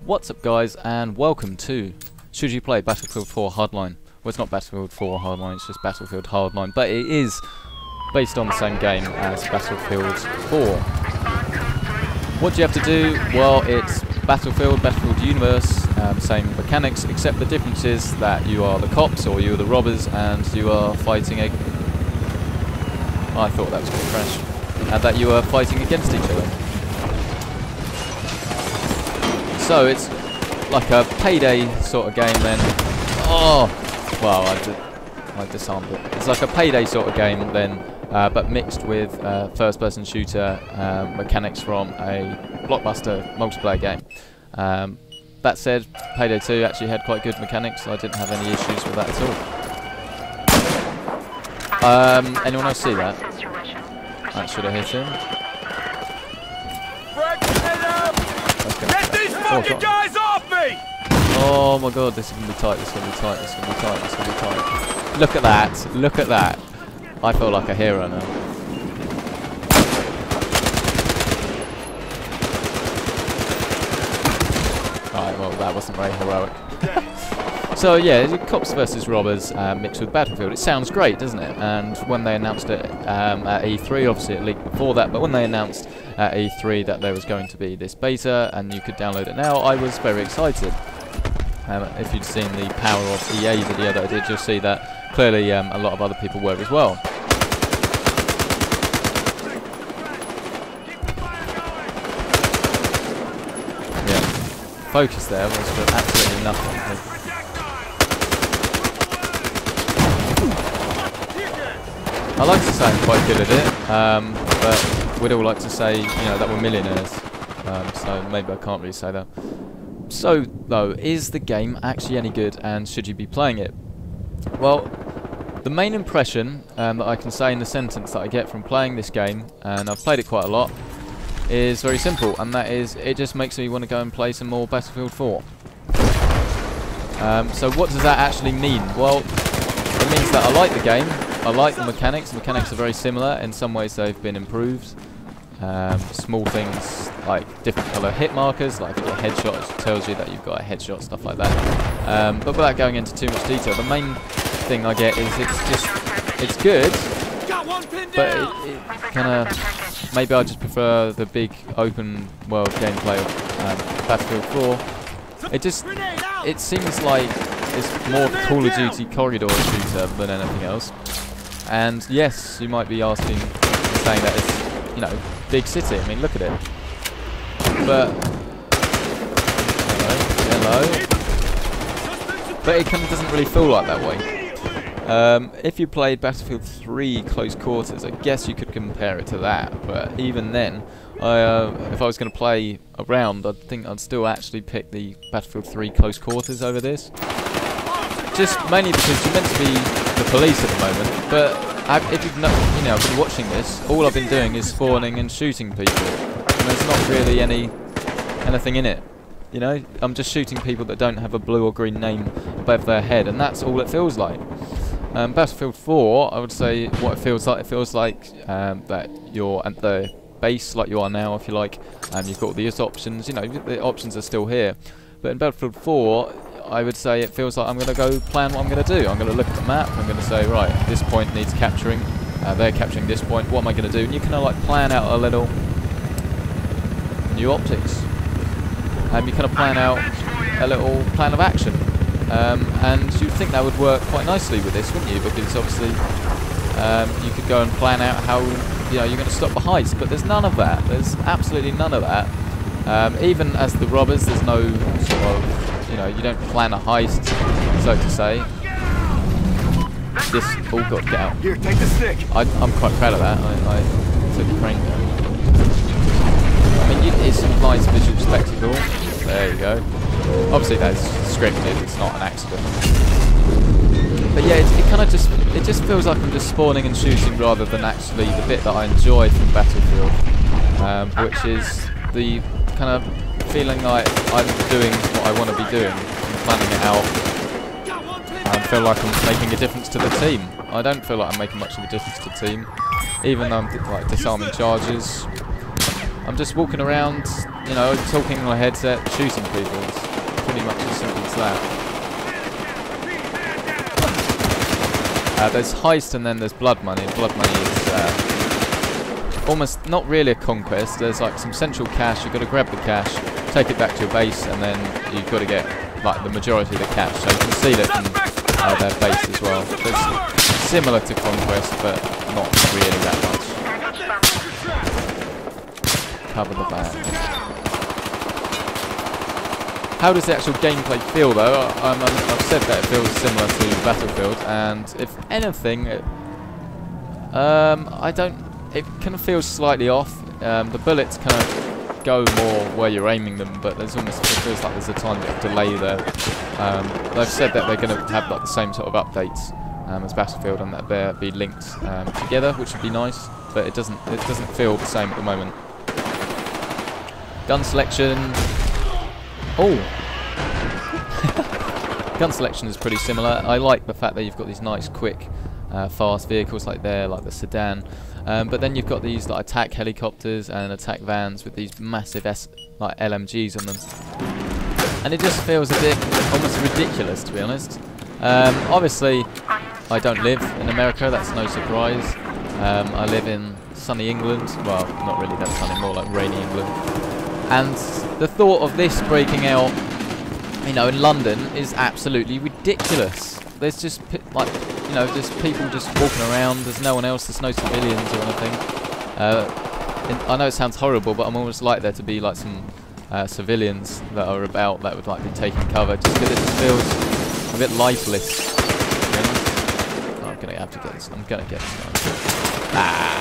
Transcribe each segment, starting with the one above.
What's up guys, and welcome to Should You Play Battlefield 4 Hardline. Well, it's not Battlefield 4 Hardline, it's just Battlefield Hardline, but it is based on the same game as Battlefield 4. What do you have to do? Well, it's Battlefield Universe, same mechanics, except the difference is that you are the cops or you are the robbers and you are fighting a... I thought that was going to crash. And that you are fighting against each other. So it's like a payday sort of game then. Oh! Well, I disarmed it. It's like a payday sort of game then, but mixed with first-person shooter mechanics from a blockbuster multiplayer game. That said, Payday 2 actually had quite good mechanics. I didn't have any issues with that at all. Anyone else see that? That should have hit him. Get these fucking guys off me! Oh my god, this is going to be tight, this is going to be tight, this is going to be tight, this is going to be tight. Look at that, look at that. I feel like a hero now. Alright, well that wasn't very heroic. So yeah, cops versus robbers mixed with Battlefield. It sounds great, doesn't it? And when they announced it at E3, obviously it leaked before that, but when they announced at E3 that there was going to be this beta and you could download it now, I was very excited. If you'd seen the Power of EA video that I did, you'll see that clearly a lot of other people were as well. Yeah, focus there was for absolutely nothing. I like to say I'm quite good at it, but we'd all like to say, you know, that we're millionaires. So maybe I can't really say that. So, though, is the game actually any good, and should you be playing it? Well, the main impression that I can say in the sentence that I get from playing this game, and I've played it quite a lot, is very simple, and that is, it just makes me want to go and play some more Battlefield 4. So what does that actually mean? Well, it means that I like the game. I like the mechanics. The mechanics are very similar. In some ways they've been improved. Small things like different colour hit markers, like if you get a headshot, it tells you that you've got a headshot, stuff like that. But without going into too much detail, the main thing I get is it's good, but it kind of, maybe I just prefer the big open world gameplay of Battlefield 4. It seems like it's more Call of Duty corridor shooter than anything else. And yes, you might be asking, saying that it's, you know, big city. I mean, look at it. But hello. But it kind of doesn't really feel like that way. If you played Battlefield 3 Close Quarters, I guess you could compare it to that. But even then, if I was going to play a round, I think I'd still actually pick the Battlefield 3 Close Quarters over this. Just mainly because you're meant to be the police at the moment, but if you've been watching this, all I've been doing is spawning and shooting people. And there's not really anything in it. You know, I'm just shooting people that don't have a blue or green name above their head, and that's all it feels like. Battlefield 4, I would say what it feels like that you're at the base like you are now, if you like, and you've got these options. You know, the options are still here. But in Battlefield 4, I would say it feels like I'm going to go plan what I'm going to do. I'm going to look at the map, I'm going to say, right, this point needs capturing, they're capturing this point, what am I going to do? And you kind of like plan out a little new optics. You kind of plan out a little plan of action. And you'd think that would work quite nicely with this, wouldn't you? Because obviously you could go and plan out how you're going to stop the heist, but there's none of that. There's absolutely none of that. Even as the robbers, there's no sort of, you don't plan a heist, so to say. This all got to get out. Here, take the stick. I'm quite proud of that. I took the crane down. I mean, it's a nice visual spectacle. There you go. Obviously, that's scripted. It's not an accident. But yeah, it kind of just feels like I'm just spawning and shooting rather than actually the bit that I enjoy from Battlefield, which is the kind of feeling like I'm doing what I want to be doing, and planning it out. I feel like I'm making a difference to the team. I don't feel like I'm making much of a difference to the team, even though I'm like disarming charges. I'm just walking around, you know, talking on a headset, shooting people. It's pretty much as simple as that. There's heist and then there's blood money. Blood money is almost not really a conquest. There's like some central cash. You've got to grab the cash, take it back to your base, and then you've got to get like the majority of the cash. So you can steal it from their base as well. So it's similar to conquest, but not really that much. Cover the bag. How does the actual gameplay feel though? I've said that it feels similar to Battlefield, and if anything, I don't. It kind of feels slightly off. The bullets kind of go more where you're aiming them, but there's almost, it feels like there's a tiny bit of delay there. They've said that they're going to have like the same sort of updates as Battlefield, and that they'll be linked together, which would be nice. But it doesn't feel the same at the moment. Gun selection. Oh! Gun selection is pretty similar. I like the fact that you've got these nice, quick, fast vehicles like the sedan. But then you've got these like attack helicopters and attack vans with these massive like LMGs on them. And it just feels a bit almost ridiculous, to be honest. Obviously, I don't live in America, that's no surprise. I live in sunny England. Well, not really that sunny, more like rainy England. And the thought of this breaking out, you know, in London is absolutely ridiculous. There's just like, you know, there's people just walking around. There's no one else. There's no civilians or anything. I know it sounds horrible, but I'm almost like there to be like some civilians that are about that would like be taking cover, just because it just feels a bit lifeless. Oh, I'm gonna have to get this. I'm gonna get this one. Ah.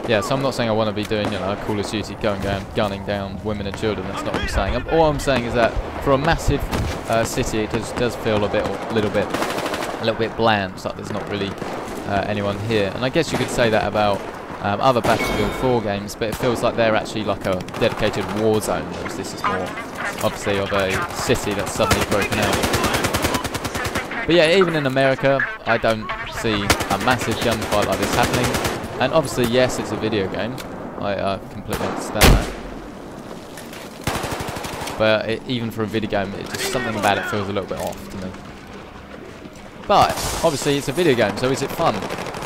Yeah, so I'm not saying I want to be doing, you know, Call of Duty going down, gunning down women and children. That's not what I'm saying. All I'm saying is that for a massive city, it does feel a little bit bland. It's like there's not really anyone here. And I guess you could say that about other Battlefield 4 games, but it feels like they're actually like a dedicated war zone. Whereas this is more, obviously, of a city that's suddenly broken out. But yeah, even in America, I don't see a massive gunfight like this happening. And obviously, yes, it's a video game. I completely understand that. But even for a video game, something about it feels a little bit off to me. But obviously, it's a video game, so is it fun?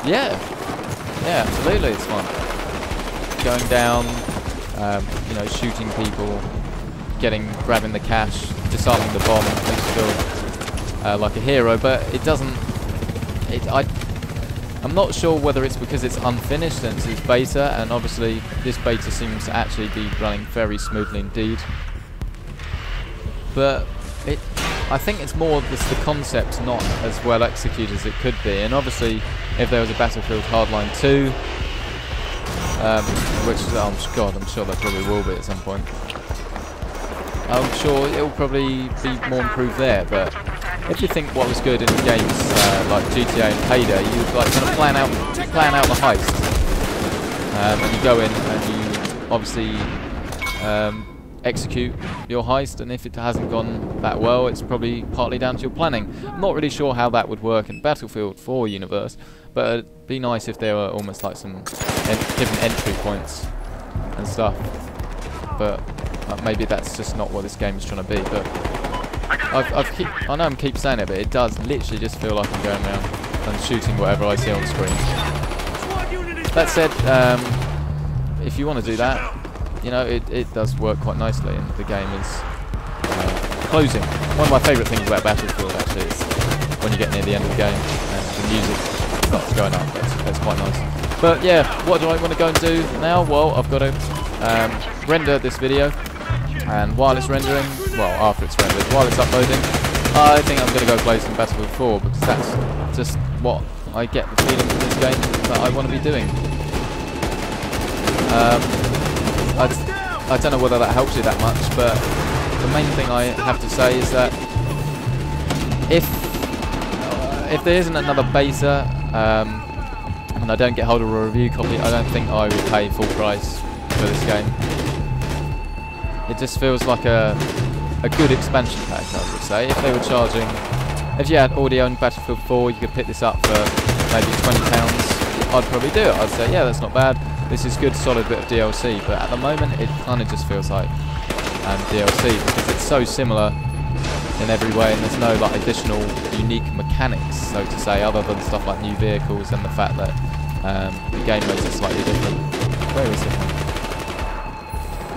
Yeah, absolutely, it's fun. Going down, you know, shooting people, grabbing the cash, disarming the bomb, makes you feel like a hero. But it doesn't. I'm not sure whether it's because it's unfinished and it's beta, and obviously this beta seems to actually be running very smoothly indeed. But I think it's more just the concept not as well executed as it could be. And obviously, if there was a Battlefield Hardline 2, which I'm sure there probably will be at some point. I'm sure it will probably be more improved there. But if you think what was good in games like GTA and Payday, you like kind of plan out the heist, and you go in and you obviously execute your heist. And if it hasn't gone that well, it's probably partly down to your planning. I'm not really sure how that would work in Battlefield 4 universe, but it'd be nice if there were almost like some different entry points and stuff. But maybe that's just not what this game is trying to be. But I know I keep saying it, but it does literally just feel like I'm going around and shooting whatever I see on screen. That said, if you want to do that, you know, it does work quite nicely, and the game is closing. One of my favourite things about Battlefield actually is when you get near the end of the game and the music starts going up. That's quite nice. But yeah, what do I want to go and do now? Well, I've got to render this video. And while it's rendering, well, after it's rendered, while it's uploading, I think I'm going to go play some Battlefield 4, because that's just what I get the feeling from this game that I want to be doing. I don't know whether that helps you that much, but the main thing I have to say is that if there isn't another beta, and I don't get hold of a review copy, I don't think I would pay full price for this game. It just feels like a good expansion pack, I would say. If they were charging, if you had audio in Battlefield 4, you could pick this up for maybe £20. I'd probably do it. I'd say, yeah, that's not bad. this is good, solid bit of DLC, but at the moment it kind of just feels like DLC because it's so similar in every way, and there's no like additional unique mechanics, so to say, other than stuff like new vehicles and the fact that the game modes are slightly different. Where is it?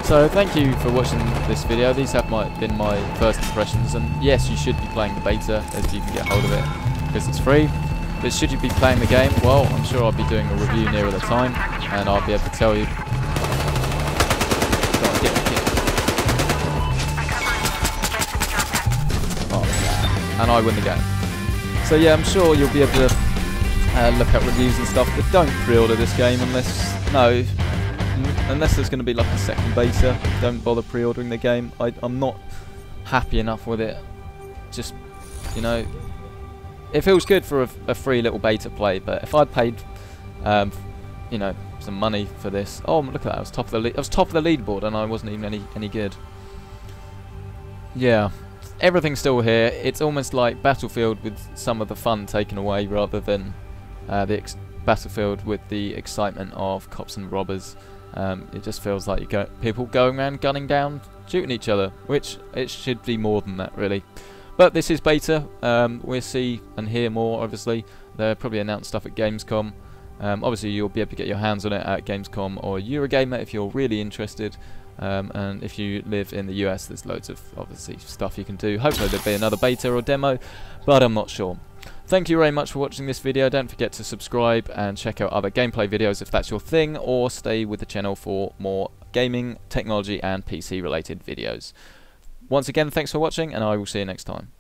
So thank you for watching this video. These have been my first impressions, and yes, you should be playing the beta if you can get hold of it because it's free. But should you be playing the game, well, I'm sure I'll be doing a review nearer the time, and I'll be able to tell you. Oh, and I win the game. So yeah, I'm sure you'll be able to look at reviews and stuff, but don't pre-order this game unless there's going to be like a second beta. Don't bother pre-ordering the game. I'm not happy enough with it. Just, you know, it feels good for a free little beta play, but if I'd paid, you know, some money for this. Oh, look at that! I was top of the leaderboard, and I wasn't even any good. Yeah, everything's still here. It's almost like Battlefield with some of the fun taken away, rather than Battlefield with the excitement of cops and robbers. It just feels like people going around gunning down, shooting each other, which it should be more than that, really. But this is beta. We'll see and hear more, obviously. They'll probably announce stuff at Gamescom. Obviously, you'll be able to get your hands on it at Gamescom or Eurogamer if you're really interested. And if you live in the US, there's loads of, obviously, stuff you can do. Hopefully there'll be another beta or demo, but I'm not sure. Thank you very much for watching this video. Don't forget to subscribe and check out other gameplay videos if that's your thing, or stay with the channel for more gaming, technology and PC related videos. Once again, thanks for watching, and I will see you next time.